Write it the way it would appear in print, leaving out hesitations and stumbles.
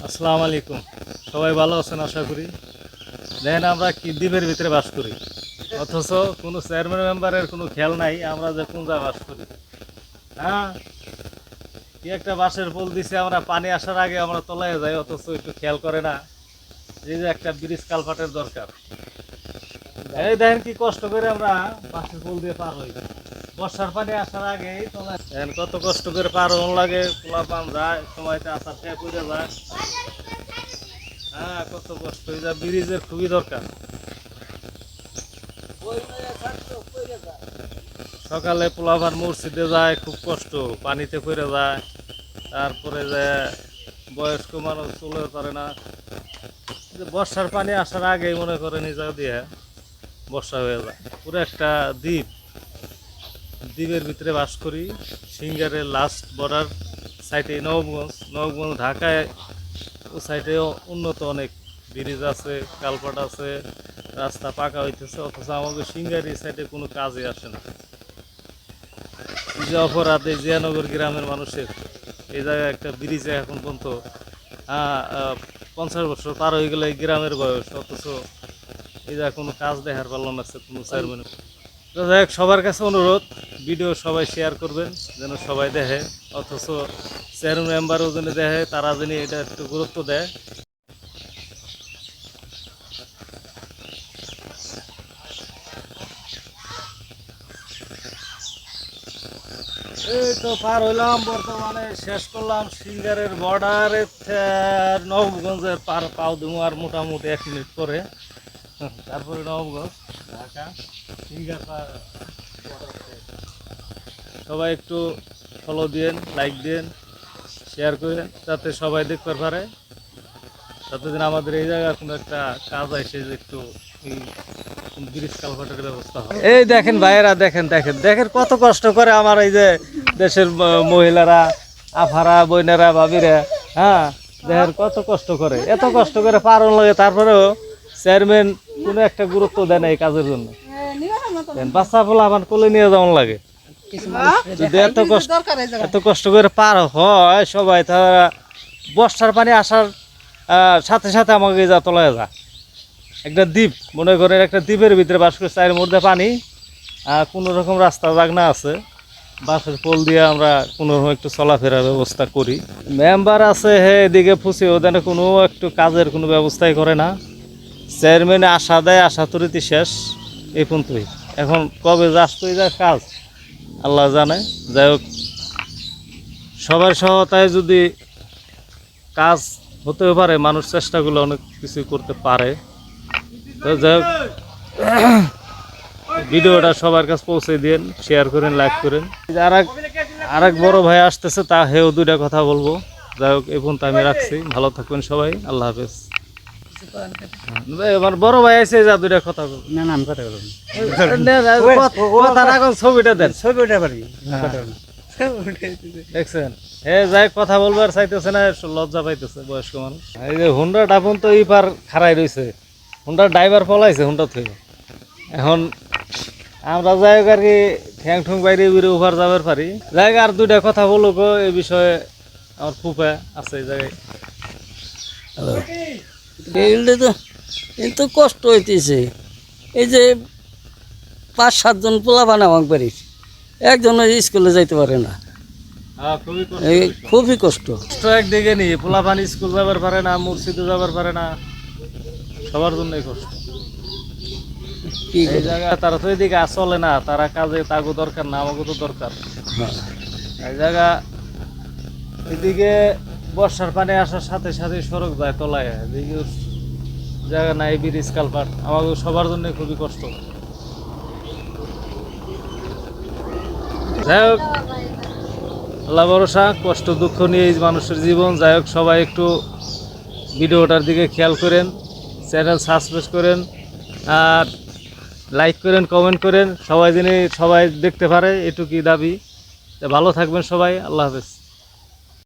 আসসালামু আলাইকুম। সবাই ভালো আছেন আশা করি। দেখেন আমরা কি দ্বীপের ভিতরে বাস করি, অথচ কোনো চেয়ারম্যান মেম্বারের কোনো খেয়াল নাই আমরা যে কোন জায়গায় বাস করি। হ্যাঁ, কি একটা বাঁশের পোল দিছে, আমরা পানি আসার আগে আমরা তলায় যাই, অথচ একটু খেয়াল করে না এই যে একটা ব্রিজ কালভার্টের দরকার। এই দেখেন কি কষ্ট করে আমরা বাঁশের পোল দিয়ে পার হই, বর্ষার পানি আসার আগেই তলায়। দেখেন কত কষ্ট করে পার হন লাগে, পোলা পান যায় সময়তে আসার খেয়ে পড়ে যায়। হ্যাঁ, কত কষ্ট, এই যে ব্রিজের খুবই দরকার। সকালে পোলাপান মসজিদে যায়, খুব কষ্ট, পানিতে পড়ে যায়। তারপরে যে বয়স্ক মানুষ চলে পারে না, যে বর্ষার পানি আসার আগেই মনে করেন এই জায়গা দিয়ে বর্ষা হয়ে যায়। পুরো একটা দ্বীপ, দ্বীপের ভিতরে বাস করি। সিঙ্গারের লাস্ট বর্ডার সাইডে নবগঞ্জ ঢাকায় ও সাইডে উন্নত অনেক ব্রিজ আছে, কালপাট আছে, রাস্তা পাকা হইতেছে, অথচ আমাদের সিঙ্গারি সাইডে কোনো কাজে আসে না। যে অপরাধ এই জিয়ানগর গ্রামের মানুষের, এই জায়গায় একটা ব্রিজে এখন পর্যন্ত 50 বছর পার হয়ে গেলে এই গ্রামের বয়স, অথচ এই জায়গায় কোনো কাজ দেখার পারলাম না কোনো চেয়ারম্যান। তো যাই হোক, সবার কাছে অনুরোধ, ভিডিও সবাই শেয়ার করবেন যেন সবাই দেখে, অথচ চেয়ারম্যান মেম্বারও যেন দেখে, তারা যেন এটা একটু গুরুত্ব দেয়। এই তো পার হইলাম, বর্তমানে শেষ করলাম সিঙ্গারের বর্ডারে, নবগঞ্জের পার পাও দেবো আর মোটামুটি 1 মিনিট পরে। তারপরে নবগঞ্জ ঢাকা সিঙ্গার পার। সবাই একটু ফলো দিন, লাইক দিন, শেয়ার করেন, যাতে সবাই দেখতে পারে, যাতে দিন আমাদের এই জায়গায় কোনো একটা কাজ আসে যে একটু এই ব্রিজ কালভার্টের ব্যবস্থা হয়। এই দেখেন ভাইয়েরা, দেখেন দেখেন দেখেন কত কষ্ট করে আমার এই যে দেশের মহিলারা, আফারা, বোনেরা, ভাবিরা, হ্যাঁ দেখেন কত কষ্ট করে, এত কষ্ট করে পার লাগে, তারপরেও চেয়ারম্যান কোনো একটা গুরুত্ব দেয় না এই কাজের জন্য। বাচ্চা ফোলা আমার কোলে নিয়ে যাওয়ার লাগে, যদি এত কষ্ট করে পার হয় সবাই, তারা বর্ষার পানি আসার সাথে সাথে আমাকে যা তলায় যা। একটা দ্বীপ মনে করেন, একটা দ্বীপের ভিতরে বাস করে, চায়ের মধ্যে পানি, কোনো রকম রাস্তা জাগনা আছে, বাসের পোল দিয়ে আমরা কোনো রকম একটু চলাফেরার ব্যবস্থা করি। মেম্বার আছে হে এদিকে ফুসি, ওদের কোনো একটু কাজের কোনো ব্যবস্থাই করে না। চেয়ারম্যানে আশা দেয়, আশা তরিতি শেষ, এই পর্যন্তই। এখন কবে আসতোই যায় কাজ আল্লাহ জানে। যাই হোক, সবার সহায়তায় যদি কাজ হতেও পারে, মানুষ চেষ্টাগুলো অনেক কিছু করতে পারে। তো যাই হোক, ভিডিওটা সবার কাছে পৌঁছে দিন, শেয়ার করেন, লাইক করেন। আর এক বড় ভাই আসতেছে, তা হেও 2টা কথা বলবো। যাই হোক, এই পর্যন্ত আমি রাখছি, ভালো থাকবেন সবাই, আল্লাহ হাফেজ। আমার বড় ভাই আছে, যা 2টা কথা বলবো। না না আমি কথা বলবো কথা রাখুন, ছবিটা দেন, ছবিটা পারি দেখছেন। যাই কথা বলবার চাইতেছে না, লজ্জা পাইতেছে বয়স্ক মানুষ। এই যে হুন্ডা ডাপুন তো এই পার খাড়াই রয়েছে, হুন্ডার ড্রাইভার পলাইছে হুন্ডা থেকে। এখন আমরা যাই হোক আর কি ঠ্যাং ঠুং বাইরে বেরে ওভার যাবার পারি। যাই আর 2টা কথা বলুক এই বিষয়ে, আমার ফুপা আছে এই জায়গায়। তো কিন্তু কষ্ট হইতেছে, এই যে 5-7 জন পোলাপান আমার বাড়ির, একজন স্কুলে যাইতে পারে না, খুবই খুবই কষ্ট। কষ্ট একদিকে নি, পোলাপান স্কুল যাবার পারে না, মসজিদে যাবার পারে না, সবার জন্যই কষ্ট। কি এই জায়গা তারা তো এদিকে চলে না, তারা কাজে তাগো দরকার না, আমাকে তো দরকার। এই জায়গা এদিকে বর্ষার পানি আসার সাথে সাথে সড়ক যায় তলায়, এদিকে জায়গা নাই, ব্রিজ কালভার্ট, আমাকে সবার জন্য খুবই কষ্ট। যাই হোক, আল্লাহ ভরসা, কষ্ট দুঃখ নিয়ে এই মানুষের জীবন। যাই হোক, সবাই একটু ভিডিওটার দিকে খেয়াল করেন, চ্যানেল সাবস্ক্রাইব করেন, আর লাইক করেন, কমেন্ট করেন, সবাই দেখতে পারে, এটুকুই দাবি। ভালো থাকবেন সবাই, আল্লাহ হাফেজ।